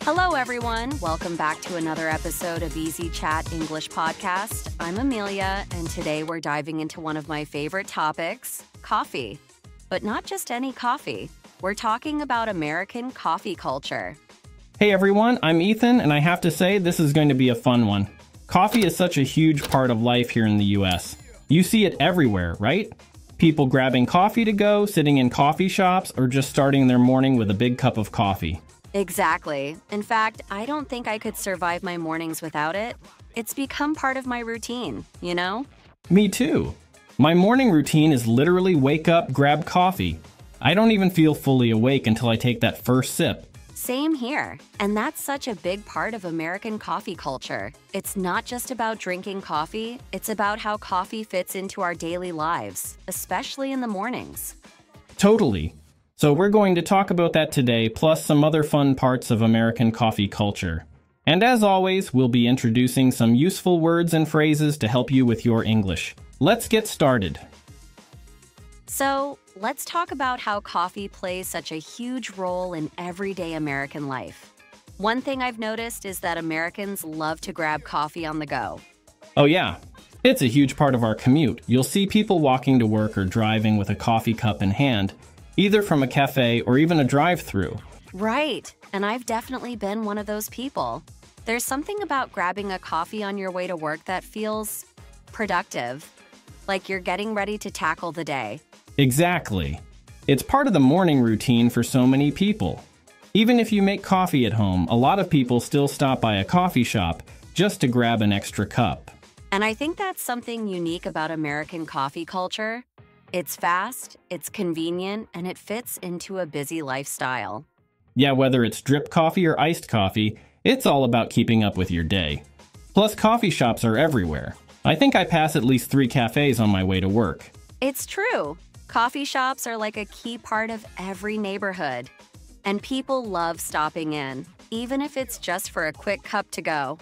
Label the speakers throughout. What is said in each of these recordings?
Speaker 1: Hello, everyone. Welcome back to another episode of Easy Chat English Podcast. I'm Amelia, and today we're diving into one of my favorite topics, coffee. But not just any coffee. We're talking about American coffee culture.
Speaker 2: Hey everyone, I'm Ethan, and I have to say this is going to be a fun one. Coffee is such a huge part of life here in the US. You see it everywhere, right? People grabbing coffee to go, sitting in coffee shops, or just starting their morning with a big cup of coffee.
Speaker 1: Exactly. In fact, I don't think I could survive my mornings without it. It's become part of my routine, you know?
Speaker 2: Me too. My morning routine is literally wake up, grab coffee. I don't even feel fully awake until I take that first sip.
Speaker 1: Same here. And that's such a big part of American coffee culture. It's not just about drinking coffee, it's about how coffee fits into our daily lives, especially in the mornings.
Speaker 2: Totally. So we're going to talk about that today, plus some other fun parts of American coffee culture. And as always, we'll be introducing some useful words and phrases to help you with your English. Let's get started.
Speaker 1: So, let's talk about how coffee plays such a huge role in everyday American life. One thing I've noticed is that Americans love to grab coffee on the go.
Speaker 2: Oh yeah, it's a huge part of our commute. You'll see people walking to work or driving with a coffee cup in hand, either from a cafe or even a drive-thru.
Speaker 1: Right, and I've definitely been one of those people. There's something about grabbing a coffee on your way to work that feels productive, like you're getting ready to tackle the day.
Speaker 2: Exactly. It's part of the morning routine for so many people. Even if you make coffee at home, a lot of people still stop by a coffee shop just to grab an extra cup.
Speaker 1: And I think that's something unique about American coffee culture. It's fast, it's convenient, and it fits into a busy lifestyle.
Speaker 2: Yeah, whether it's drip coffee or iced coffee, it's all about keeping up with your day. Plus, coffee shops are everywhere. I think I pass at least 3 cafes on my way to work.
Speaker 1: It's true. Coffee shops are like a key part of every neighborhood. And people love stopping in, even if it's just for a quick cup to go.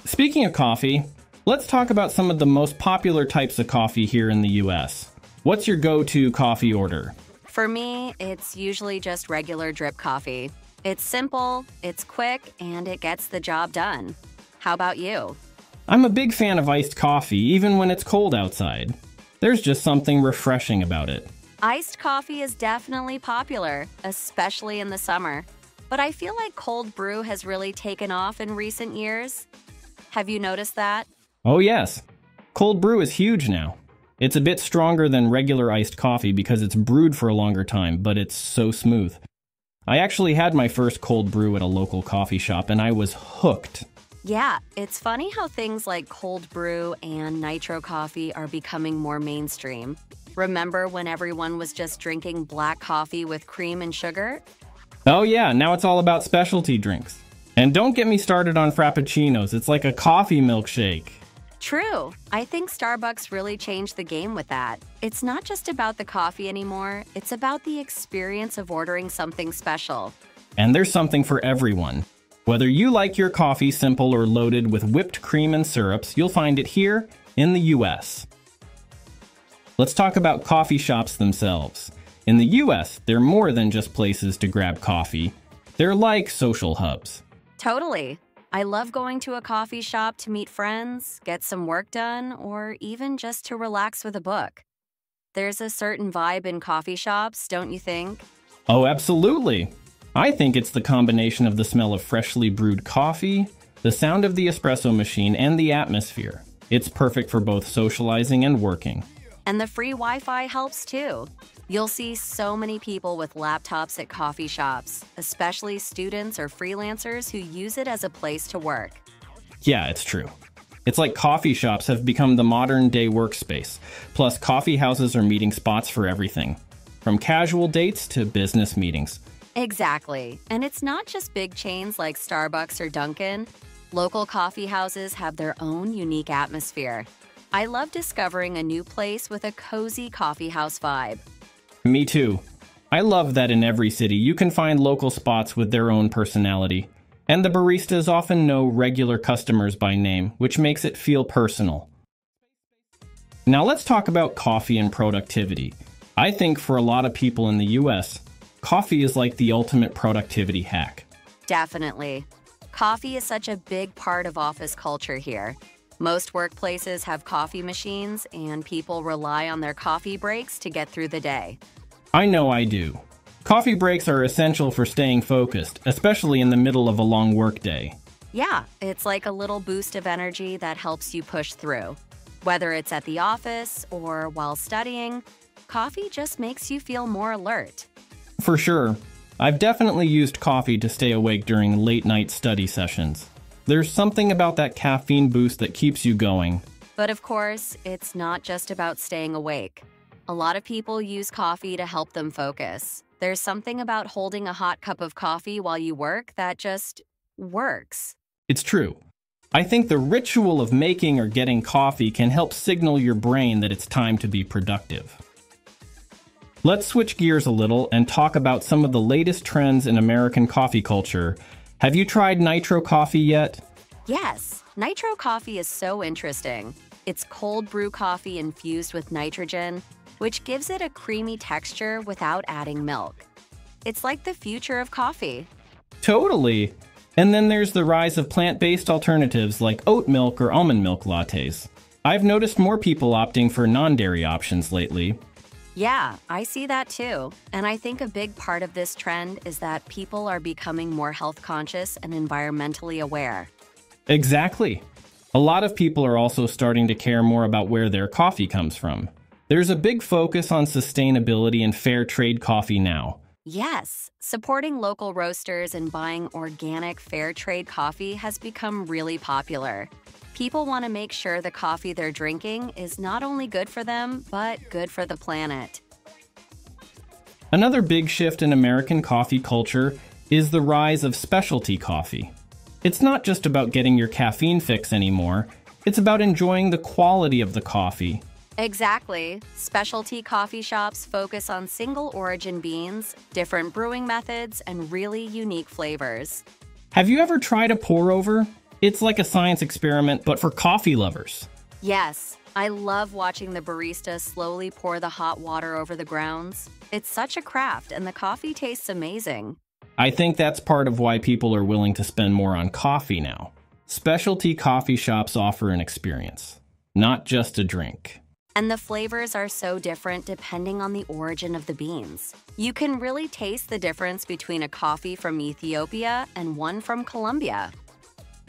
Speaker 2: Speaking of coffee, let's talk about some of the most popular types of coffee here in the US. What's your go-to coffee order?
Speaker 1: For me, it's usually just regular drip coffee. It's simple, it's quick, and it gets the job done. How about you?
Speaker 2: I'm a big fan of iced coffee, even when it's cold outside. There's just something refreshing about it.
Speaker 1: Iced coffee is definitely popular, especially in the summer. But I feel like cold brew has really taken off in recent years. Have you noticed that?
Speaker 2: Oh yes, cold brew is huge now. It's a bit stronger than regular iced coffee because it's brewed for a longer time, but it's so smooth. I actually had my first cold brew at a local coffee shop and I was hooked.
Speaker 1: Yeah, it's funny how things like cold brew and nitro coffee are becoming more mainstream. Remember when everyone was just drinking black coffee with cream and sugar?
Speaker 2: Oh yeah, now it's all about specialty drinks. And don't get me started on frappuccinos, it's like a coffee milkshake.
Speaker 1: True. I think Starbucks really changed the game with that. It's not just about the coffee anymore, it's about the experience of ordering something special.
Speaker 2: And there's something for everyone. Whether you like your coffee simple or loaded with whipped cream and syrups, you'll find it here in the US. Let's talk about coffee shops themselves. In the US, they're more than just places to grab coffee. They're like social hubs.
Speaker 1: Totally. I love going to a coffee shop to meet friends, get some work done, or even just to relax with a book. There's a certain vibe in coffee shops, don't you think?
Speaker 2: Oh, absolutely. I think it's the combination of the smell of freshly brewed coffee, the sound of the espresso machine, and the atmosphere. It's perfect for both socializing and working.
Speaker 1: And the free Wi-Fi helps too. You'll see so many people with laptops at coffee shops, especially students or freelancers who use it as a place to work.
Speaker 2: Yeah, it's true. It's like coffee shops have become the modern-day workspace. Plus, coffee houses are meeting spots for everything, from casual dates to business meetings.
Speaker 1: Exactly. And it's not just big chains like Starbucks or Dunkin'. Local coffee houses have their own unique atmosphere. I love discovering a new place with a cozy coffee house vibe.
Speaker 2: Me too. I love that in every city you can find local spots with their own personality. And the baristas often know regular customers by name, which makes it feel personal. Now let's talk about coffee and productivity. I think for a lot of people in the US, coffee is like the ultimate productivity hack.
Speaker 1: Definitely. Coffee is such a big part of office culture here. Most workplaces have coffee machines, and people rely on their coffee breaks to get through the day.
Speaker 2: I know I do. Coffee breaks are essential for staying focused, especially in the middle of a long workday.
Speaker 1: Yeah, it's like a little boost of energy that helps you push through. Whether it's at the office or while studying, coffee just makes you feel more alert.
Speaker 2: For sure. I've definitely used coffee to stay awake during late-night study sessions. There's something about that caffeine boost that keeps you going.
Speaker 1: But of course, it's not just about staying awake. A lot of people use coffee to help them focus. There's something about holding a hot cup of coffee while you work that just works.
Speaker 2: It's true. I think the ritual of making or getting coffee can help signal your brain that it's time to be productive. Let's switch gears a little and talk about some of the latest trends in American coffee culture. Have you tried nitro coffee yet?
Speaker 1: Yes, nitro coffee is so interesting. It's cold brew coffee infused with nitrogen, which gives it a creamy texture without adding milk. It's like the future of coffee.
Speaker 2: Totally. And then there's the rise of plant-based alternatives like oat milk or almond milk lattes. I've noticed more people opting for non-dairy options lately.
Speaker 1: Yeah, I see that too. And I think a big part of this trend is that people are becoming more health conscious and environmentally aware.
Speaker 2: Exactly. A lot of people are also starting to care more about where their coffee comes from. There's a big focus on sustainability and fair trade coffee now.
Speaker 1: Yes, supporting local roasters and buying organic fair trade coffee has become really popular. People want to make sure the coffee they're drinking is not only good for them, but good for the planet.
Speaker 2: Another big shift in American coffee culture is the rise of specialty coffee. It's not just about getting your caffeine fix anymore, it's about enjoying the quality of the coffee.
Speaker 1: Exactly. Specialty coffee shops focus on single origin beans, different brewing methods, and really unique flavors.
Speaker 2: Have you ever tried a pour-over? It's like a science experiment, but for coffee lovers.
Speaker 1: Yes, I love watching the barista slowly pour the hot water over the grounds. It's such a craft, and the coffee tastes amazing.
Speaker 2: I think that's part of why people are willing to spend more on coffee now. Specialty coffee shops offer an experience, not just a drink.
Speaker 1: And the flavors are so different depending on the origin of the beans. You can really taste the difference between a coffee from Ethiopia and one from Colombia.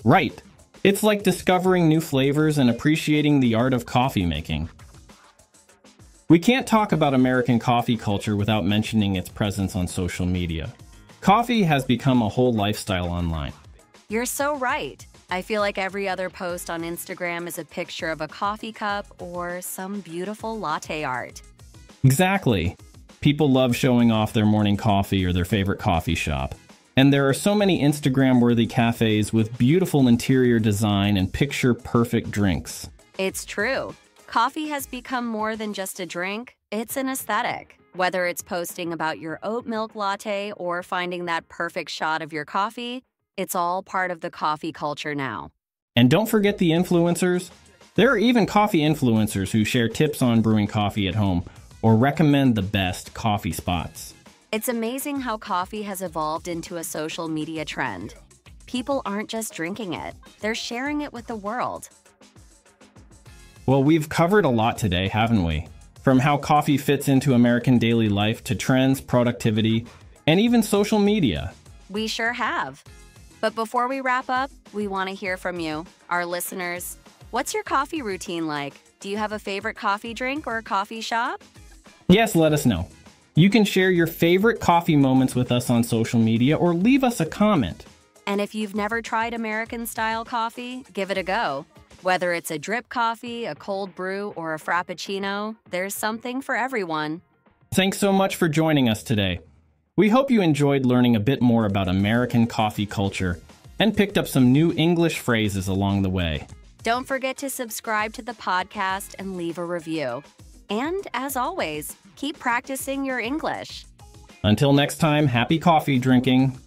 Speaker 2: Right. It's like discovering new flavors and appreciating the art of coffee making. We can't talk about American coffee culture without mentioning its presence on social media. Coffee has become a whole lifestyle online.
Speaker 1: You're so right. I feel like every other post on Instagram is a picture of a coffee cup or some beautiful latte art.
Speaker 2: Exactly. People love showing off their morning coffee or their favorite coffee shop. And there are so many Instagram-worthy cafes with beautiful interior design and picture-perfect drinks.
Speaker 1: It's true. Coffee has become more than just a drink, it's an aesthetic. Whether it's posting about your oat milk latte or finding that perfect shot of your coffee, it's all part of the coffee culture now.
Speaker 2: And don't forget the influencers. There are even coffee influencers who share tips on brewing coffee at home or recommend the best coffee spots.
Speaker 1: It's amazing how coffee has evolved into a social media trend. People aren't just drinking it, they're sharing it with the world.
Speaker 2: Well, we've covered a lot today, haven't we? From how coffee fits into American daily life to trends, productivity, and even social media.
Speaker 1: We sure have. But before we wrap up, we want to hear from you, our listeners. What's your coffee routine like? Do you have a favorite coffee drink or coffee shop?
Speaker 2: Yes, let us know. You can share your favorite coffee moments with us on social media or leave us a comment.
Speaker 1: And if you've never tried American-style coffee, give it a go. Whether it's a drip coffee, a cold brew, or a frappuccino, there's something for everyone.
Speaker 2: Thanks so much for joining us today. We hope you enjoyed learning a bit more about American coffee culture and picked up some new English phrases along the way.
Speaker 1: Don't forget to subscribe to the podcast and leave a review. And as always, keep practicing your English.
Speaker 2: Until next time, happy coffee drinking.